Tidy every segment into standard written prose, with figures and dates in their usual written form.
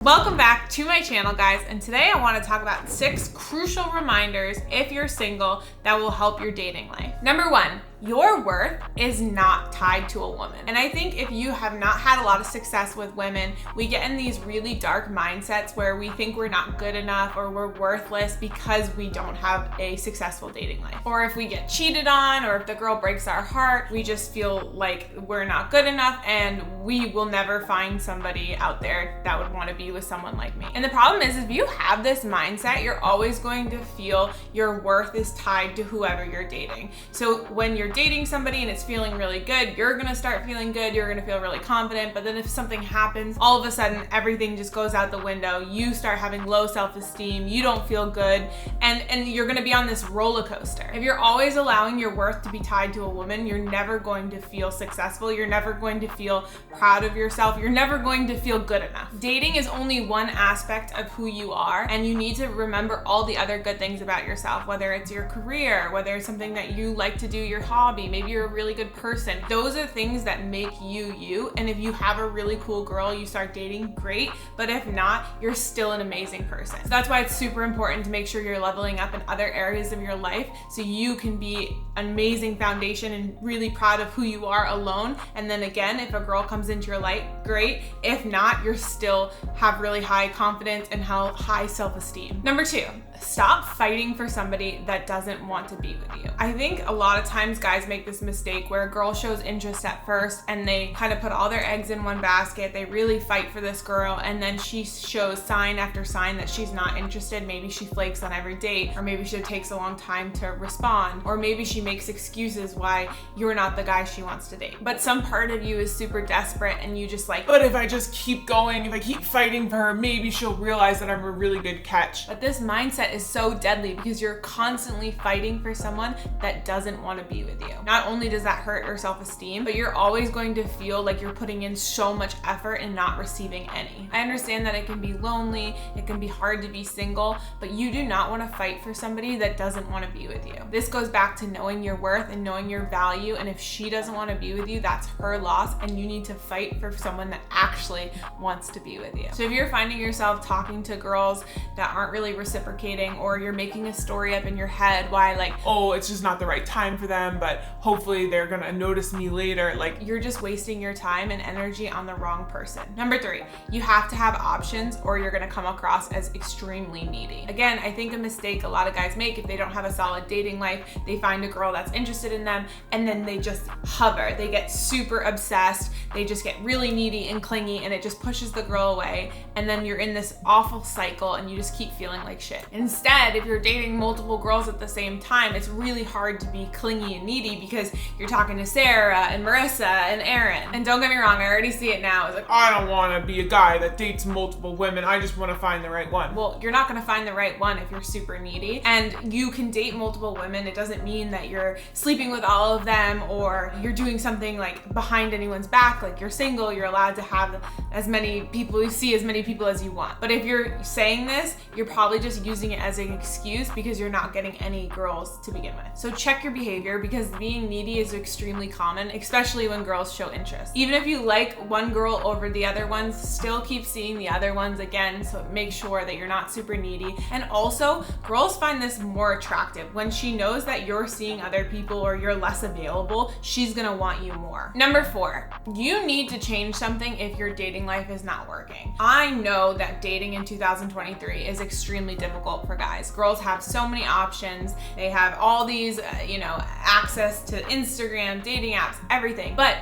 Welcome back to my channel, guys, and today I want to talk about 6 crucial reminders if you're single that will help your dating life. Number 1, your worth is not tied to a woman. And I think if you have not had a lot of success with women, we get in these really dark mindsets where we think we're not good enough or we're worthless because we don't have a successful dating life. Or if we get cheated on, or if the girl breaks our heart, we just feel like we're not good enough and we will never find somebody out there that would want to be with someone like me. And the problem is, if you have this mindset, you're always going to feel your worth is tied to whoever you're dating. So when you're dating somebody and it's feeling really good, you're gonna start feeling good, you're gonna feel really confident, but then if something happens, all of a sudden everything just goes out the window. You start having low self-esteem, you don't feel good, and you're gonna be on this roller coaster. If you're always allowing your worth to be tied to a woman, you're never going to feel successful, you're never going to feel proud of yourself, you're never going to feel good enough. Dating is only one aspect of who you are, and you need to remember all the other good things about yourself, whether it's your career, whether it's something that you like to do, your hobby, maybe you're a really good person. Those are things that make you you, and if you have a really cool girl you start dating, great, but if not, you're still an amazing person. So that's why it's super important to make sure you're leveling up in other areas of your life so you can be an amazing foundation and really proud of who you are alone. And then again, if a girl comes into your life, great. If not, you're still have really high confidence and high self-esteem. Number 2, stop fighting for somebody that doesn't want to be with you. I think a lot of times guys make this mistake where a girl shows interest at first and they kind of put all their eggs in one basket. They really fight for this girl, and then she shows sign after sign that she's not interested. Maybe she flakes on every date, or maybe she takes a long time to respond, or maybe she makes excuses why you're not the guy she wants to date. But some part of you is super desperate and you just like, but if I just keep going, if I keep fighting for her, maybe she'll realize that I'm a really good catch. But this mindset is so deadly because you're constantly fighting for someone that doesn't want to be with you. Not only does that hurt your self-esteem, but you're always going to feel like you're putting in so much effort and not receiving any. I understand that it can be lonely, it can be hard to be single, but you do not want to fight for somebody that doesn't want to be with you. This goes back to knowing your worth and knowing your value, and if she doesn't want to be with you, that's her loss, and you need to fight for someone that actually wants to be with you. So if you're finding yourself talking to girls that aren't really reciprocating, or you're making a story up in your head why, like, oh, it's just not the right time for them, but hopefully they're gonna notice me later, like, you're just wasting your time and energy on the wrong person. Number 3, you have to have options or you're gonna come across as extremely needy. Again, I think a mistake a lot of guys make if they don't have a solid dating life, they find a girl that's interested in them and then they just hover. They get super obsessed, they just get really needy and clingy, and it just pushes the girl away, and then you're in this awful cycle and you just keep feeling like shit. Instead, if you're dating multiple girls at the same time, it's really hard to be clingy and needy because you're talking to Sarah and Marissa and Aaron. And don't get me wrong, I already see it now. It's like, I don't want to be a guy that dates multiple women. I just want to find the right one. Well, you're not going to find the right one if you're super needy. And you can date multiple women. It doesn't mean that you're sleeping with all of them or you're doing something like behind anyone's back. Like, you're single, you're allowed to have as many people, you see as many people as you want. But if you're saying this, you're probably just using it as an excuse because you're not getting any girls to begin with. So check your behavior, because being needy is extremely common, especially when girls show interest. Even if you like one girl over the other ones, still keep seeing the other ones again, so make sure that you're not super needy. And also, girls find this more attractive. When she knows that you're seeing other people or you're less available, she's gonna want you more. Number 4, you need to change something if your dating life is not working. I know that dating in 2023 is extremely difficult for guys. Girls have so many options. They have all these, access to Instagram, dating apps, everything. But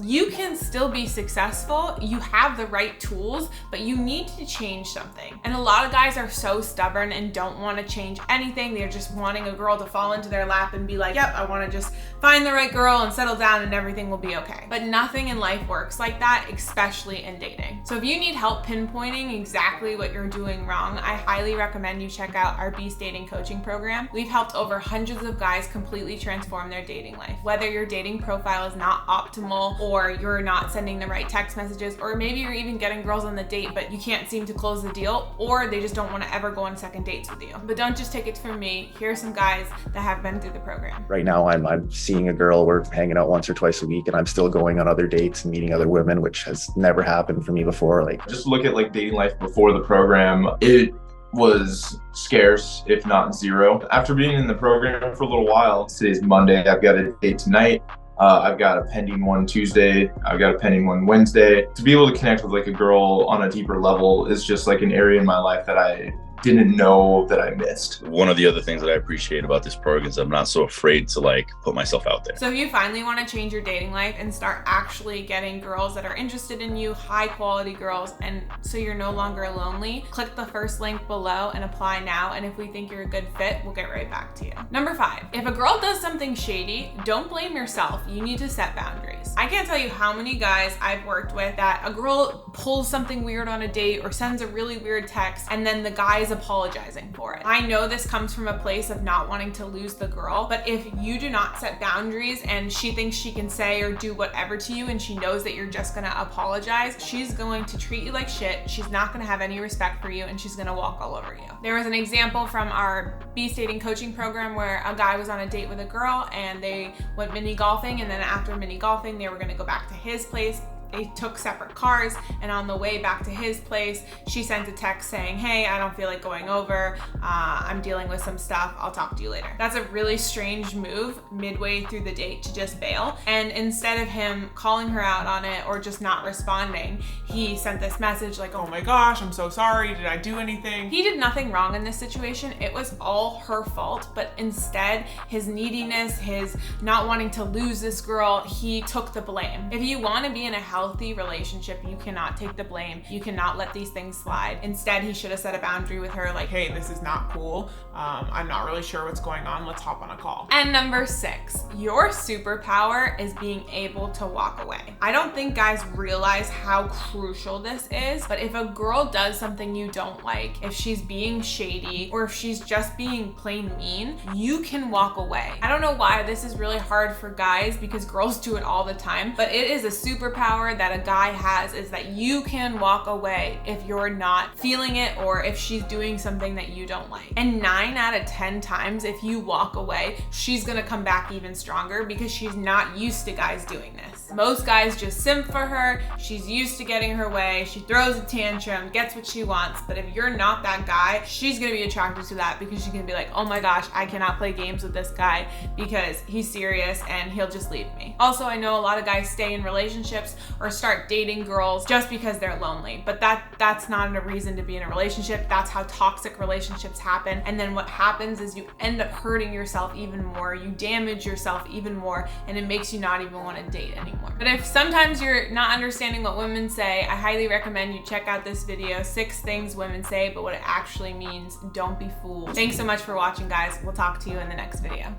you can still be successful. You have the right tools, but you need to change something. And a lot of guys are so stubborn and don't want to change anything. They're just wanting a girl to fall into their lap and be like, yep, I want to just find the right girl and settle down and everything will be okay. But nothing in life works like that, especially in dating. So if you need help pinpointing exactly what you're doing wrong, I highly recommend you check out our Beast Dating Coaching Program. We've helped over hundreds of guys completely transform their dating life. Whether your dating profile is not optimal or you're not sending the right text messages, or maybe you're even getting girls on the date, but you can't seem to close the deal, or they just don't want to ever go on second dates with you. But don't just take it from me. Here are some guys that have been through the program. Right now, I'm seeing a girl, we're hanging out once or twice a week, and I'm still going on other dates and meeting other women, which has never happened for me before. Like, just look at like dating life before the program. It was scarce, if not zero. After being in the program for a little while, today's Monday, I've got a date tonight. I've got a pending one Tuesday. I've got a pending one Wednesday. To be able to connect with like a girl on a deeper level is just like an area in my life that I didn't know that I missed. One of the other things that I appreciate about this program is I'm not so afraid to like put myself out there. So if you finally want to change your dating life and start actually getting girls that are interested in you, high quality girls, and so you're no longer lonely, click the first link below and apply now. And if we think you're a good fit, we'll get right back to you. Number 5, if a girl does something shady, don't blame yourself. You need to set boundaries. I can't tell you how many guys I've worked with that a girl pulls something weird on a date or sends a really weird text, and then the guy is apologizing for it. I know this comes from a place of not wanting to lose the girl, but if you do not set boundaries and she thinks she can say or do whatever to you and she knows that you're just gonna apologize, she's going to treat you like shit. She's not gonna have any respect for you, and she's gonna walk all over you. There was an example from our Beast Dating coaching program where a guy was on a date with a girl and they went mini golfing, and then after mini golfing they were gonna go back to his place. They took separate cars, and on the way back to his place, she sent a text saying, hey, I don't feel like going over. I'm dealing with some stuff. I'll talk to you later. That's a really strange move midway through the date to just bail. And instead of him calling her out on it or just not responding, he sent this message like, oh my gosh, I'm so sorry. Did I do anything? He did nothing wrong in this situation. It was all her fault. But instead, his neediness, his not wanting to lose this girl, he took the blame. If you want to be in a healthy relationship, you cannot take the blame. You cannot let these things slide. Instead, he should have set a boundary with her like, hey, this is not cool. I'm not really sure what's going on. Let's hop on a call. And number 6, your superpower is being able to walk away. I don't think guys realize how crucial this is, but if a girl does something you don't like, if she's being shady, or if she's just being plain mean, you can walk away. I don't know why this is really hard for guys, because girls do it all the time, but it is a superpower that a guy has, is that you can walk away if you're not feeling it or if she's doing something that you don't like. And 9 out of 10 times, if you walk away, she's gonna come back even stronger because she's not used to guys doing this. Most guys just simp for her. She's used to getting her way. She throws a tantrum, gets what she wants. But if you're not that guy, she's gonna be attracted to that because she's gonna be like, oh my gosh, I cannot play games with this guy because he's serious and he'll just leave me. Also, I know a lot of guys stay in relationships or start dating girls just because they're lonely, but that's not a reason to be in a relationship. That's how toxic relationships happen. And then what happens is you end up hurting yourself even more. You damage yourself even more, and it makes you not even want to date anymore. But if sometimes you're not understanding what women say, I highly recommend you check out this video, 6 things women say, but what it actually means. Don't be fooled. Thanks so much for watching, guys. We'll talk to you in the next video.